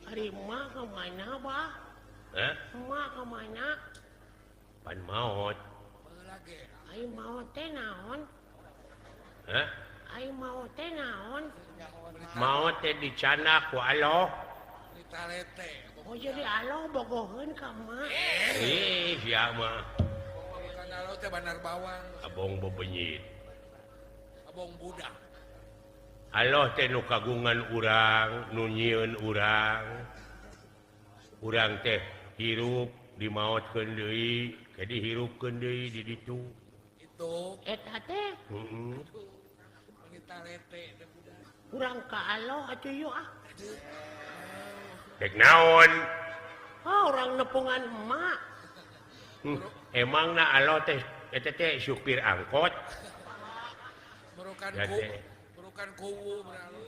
Ari mah ke mana, Bah? Mah ke mana? Pan maut. Ai mau teh naon? Ai mau teh naon? Maut teh dicana ku Allah. Oh jadi Allah bogoheun ka mah. Sia mah. Kan Allah teh bandar bawang, Abong bebenyit. abong budak. Allah teh nu kagungan urang, nu nyieun urang. Urang teh hirup dimaotkeun deui, ke dihirupkeun deui di ditu. Itu Eta teh Heeh. kita lete teh budak. urang ka Allah atuh yeuh ah. Dek naon? Orang nepungan emak. Emangna Allah teh eta teh supir angkot. Merukan Ya, ku, teh. merukan kuwu beralo.